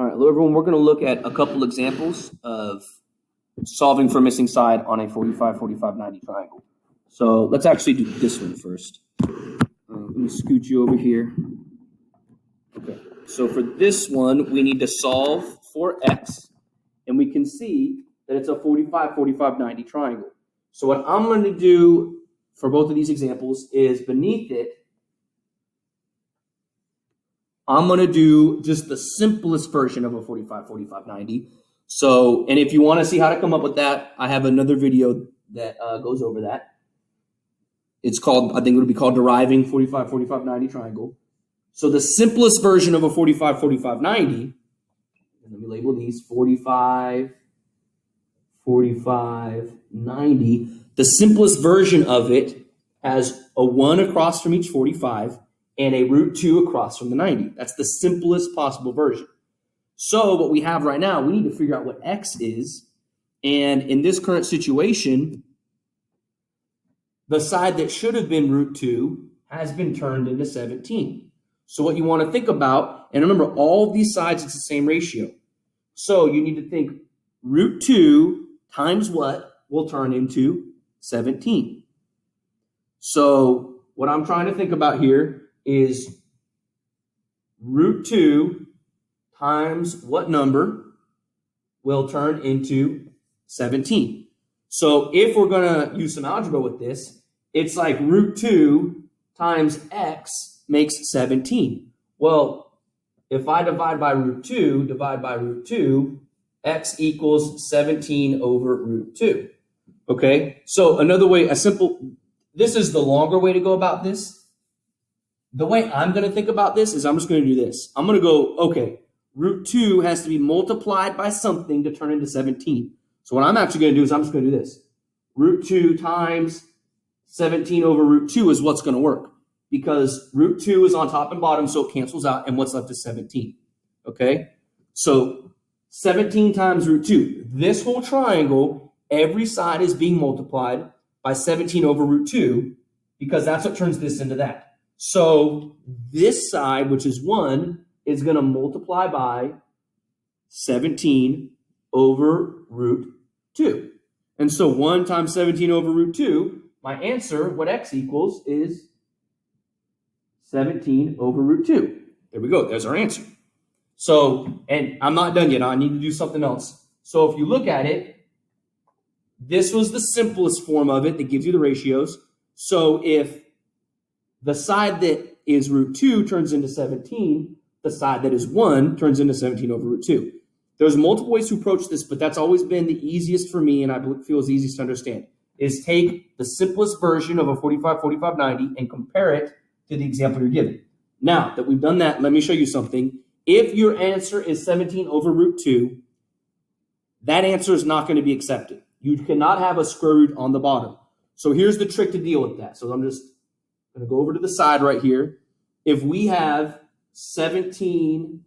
All right, hello everyone. We're going to look at a couple examples of solving for missing side on a 45, 45, 90 triangle. So let's actually do this one first. Let me scoot you over here. Okay, so for this one, we need to solve for x, and we can see that it's a 45, 45, 90 triangle. So what I'm going to do for both of these examples is beneath it, I'm going to do just the simplest version of a 45, 45, 90. So, and if you want to see how to come up with that, I have another video that goes over that. It's called, I think it would be called Deriving 45, 45, 90 Triangle. So the simplest version of a 45, 45, 90, let me label these, 45, 45, 90. The simplest version of it has a 1 across from each 45, and a root 2 across from the 90. That's the simplest possible version. So what we have right now, we need to figure out what x is. And in this current situation, the side that should have been root 2 has been turned into 17. So what you want to think about, and remember, all of these sides, it's the same ratio. So you need to think root 2 times what will turn into 17. So what I'm trying to think about here is root 2 times what number will turn into 17. So if we're going to use some algebra with this, it's like root 2 times x makes 17. Well, if I divide by root 2, x equals 17 over root 2. Okay, so another way, this is the longer way to go about this. The way I'm going to think about this is I'm just going to do this. I'm going to go, okay, root 2 has to be multiplied by something to turn into 17. So what I'm actually going to do is I'm just going to do this. Root 2 times 17 over root 2 is what's going to work, because root 2 is on top and bottom, so it cancels out, and what's left is 17. Okay? So 17 times root 2. This whole triangle, every side is being multiplied by 17 over root 2, because that's what turns this into that. So this side, which is 1, is going to multiply by 17 over root 2. And so 1 times 17 over root 2, my answer, what x equals, is 17 over root 2. There we go. There's our answer. So, and I'm not done yet. I need to do something else. So if you look at it, this was the simplest form of it that gives you the ratios. So if the side that is root 2 turns into 17, the side that is 1 turns into 17 over root 2. There's multiple ways to approach this, but that's always been the easiest for me, and I feel is easiest to understand, is take the simplest version of a 45, 45, 90 and compare it to the example you're given. Now that we've done that, let me show you something. If your answer is 17 over root 2, that answer is not going to be accepted. You cannot have a square root on the bottom. So here's the trick to deal with that. So I'm just going to go over to the side right here. If we have 17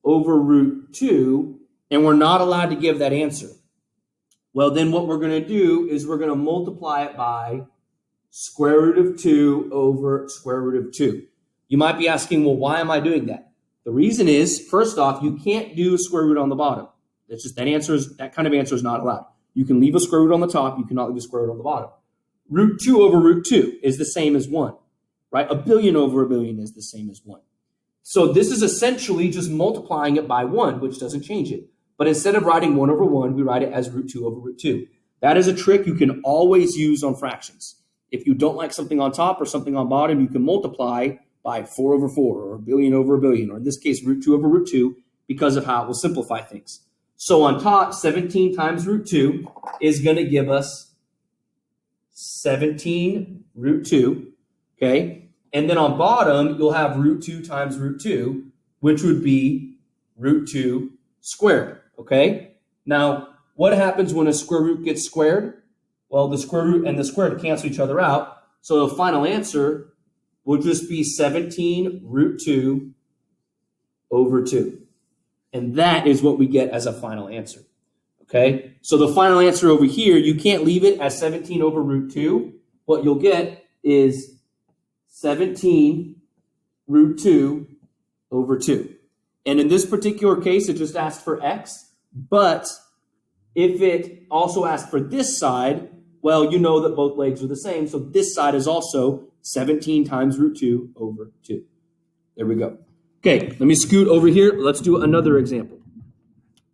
over root 2, and we're not allowed to give that answer, well, then what we're going to do is we're going to multiply it by square root of 2 over square root of 2. You might be asking, well, why am I doing that? The reason is, first off, you can't do a square root on the bottom. That's just that kind of answer is not allowed. You can leave a square root on the top. You cannot leave a square root on the bottom. Root 2 over root 2 is the same as 1, right? A billion over a billion is the same as 1. So this is essentially just multiplying it by 1, which doesn't change it. But instead of writing 1 over 1, we write it as root 2 over root 2. That is a trick you can always use on fractions. If you don't like something on top or something on bottom, you can multiply by 4 over 4 or a billion over a billion, or in this case, root 2 over root 2, because of how it will simplify things. So on top, 17 times root 2 is going to give us 17 root 2, okay? And then on bottom, you'll have root 2 times root 2, which would be root 2 squared, okay? Now, what happens when a square root gets squared? Well, the square root and the squared cancel each other out. So the final answer will just be 17 root 2 over 2. And that is what we get as a final answer, okay? So the final answer over here, you can't leave it as 17 over root 2. What you'll get is 17 root 2 over 2. And in this particular case, it just asked for x. But if it also asked for this side, well, you know that both legs are the same. So this side is also 17 times root 2 over 2. There we go. Okay, let me scoot over here. Let's do another example.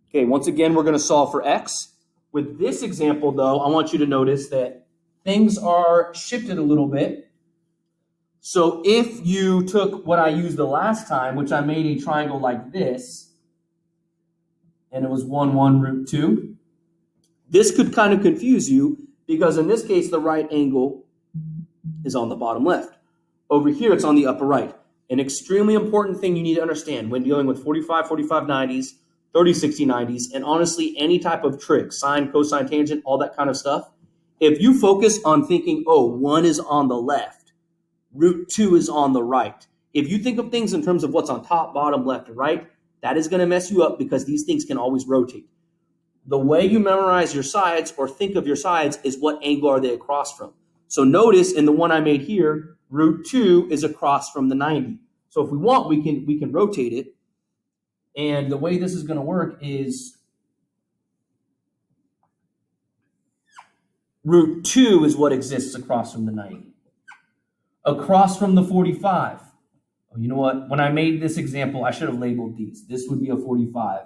Okay, once again, we're going to solve for x. With this example, though, I want you to notice that things are shifted a little bit. So if you took what I used the last time, which I made a triangle like this, and it was 1, 1, root 2, this could kind of confuse you because in this case, the right angle is on the bottom left. Over here, it's on the upper right. An extremely important thing you need to understand when dealing with 45, 45, 90s, 30, 60, 90s, and honestly, any type of trick, sine, cosine, tangent, all that kind of stuff. If you focus on thinking, oh, 1 is on the left, root 2 is on the right. If you think of things in terms of what's on top, bottom, left, and right, that is going to mess you up because these things can always rotate. The way you memorize your sides or think of your sides is what angle are they across from. So notice in the one I made here, root 2 is across from the 90. So if we want, we can rotate it. And the way this is going to work is root 2 is what exists across from the 90. Across from the 45. Oh, you know what? When I made this example, I should have labeled these. This would be a 45.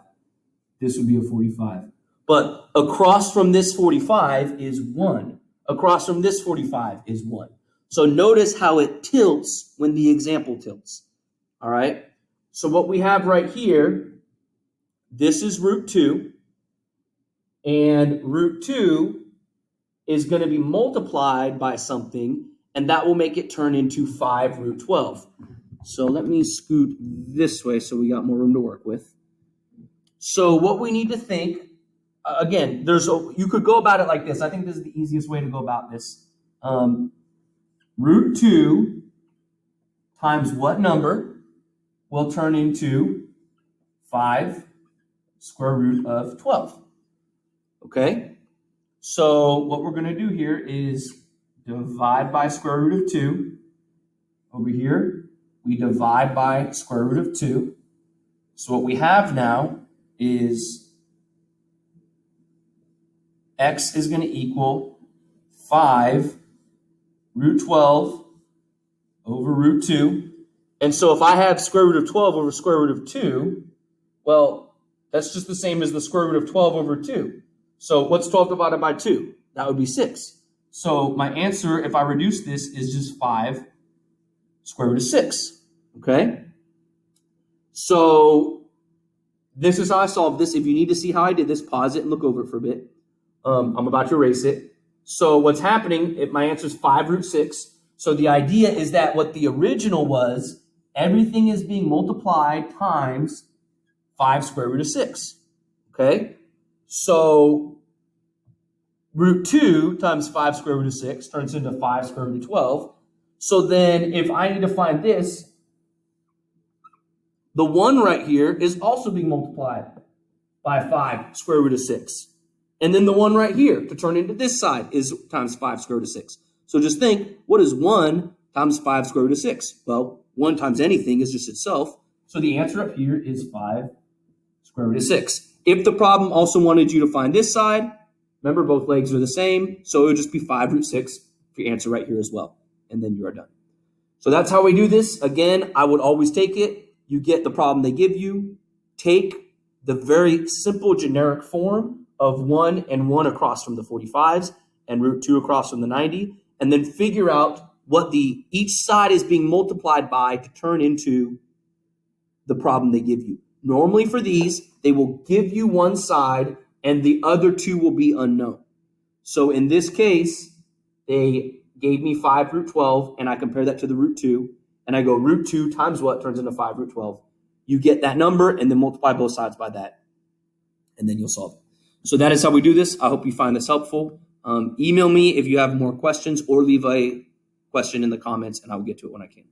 This would be a 45. But across from this 45 is 1. Across from this 45 is 1. So notice how it tilts when the example tilts. All right? So what we have right here, this is root 2. And root 2 is going to be multiplied by something, and that will make it turn into 5 root 12. So let me scoot this way so we got more room to work with. So what we need to think, again, you could go about it like this. I think this is the easiest way to go about this. Root 2 times what number will turn into 5 square root of 12. Okay? So what we're going to do here is divide by square root of 2. Over here, we divide by square root of 2. So what we have now is x is going to equal 5 root 12 over root 2. And so if I have square root of 12 over square root of 2, well, that's just the same as the square root of 12 over 2. So what's 12 divided by 2? That would be 6. So my answer, if I reduce this, is just 5 square root of 6. Okay? So this is how I solved this. If you need to see how I did this, pause it and look over it for a bit. I'm about to erase it. So what's happening, if my answer is 5 root 6. So the idea is that what the original was, everything is being multiplied times 5 square root of 6. Okay? So root 2 times 5 square root of 6 turns into 5 square root of 12. So then if I need to find this, the 1 right here is also being multiplied by 5 square root of 6. And then the 1 right here to turn into this side is times 5 square root of 6. So just think, what is 1 times 5 square root of 6? Well, 1 times anything is just itself. So the answer up here is 5 square root of 6. If the problem also wanted you to find this side, remember both legs are the same, so it would just be 5 root 6 for your answer right here as well. And then you are done. So that's how we do this. Again, I would always take it. You get the problem they give you. Take the very simple generic form of 1 and 1 across from the 45s and root 2 across from the 90, and then figure out what each side is being multiplied by to turn into the problem they give you. Normally for these, they will give you one side and the other two will be unknown. So in this case, they gave me 5 root 12, and I compare that to the root 2, and I go root 2 times what turns into 5 root 12. You get that number, and then multiply both sides by that, and then you'll solve it. So that is how we do this. I hope you find this helpful. Email me if you have more questions, or leave a question in the comments, and I will get to it when I can.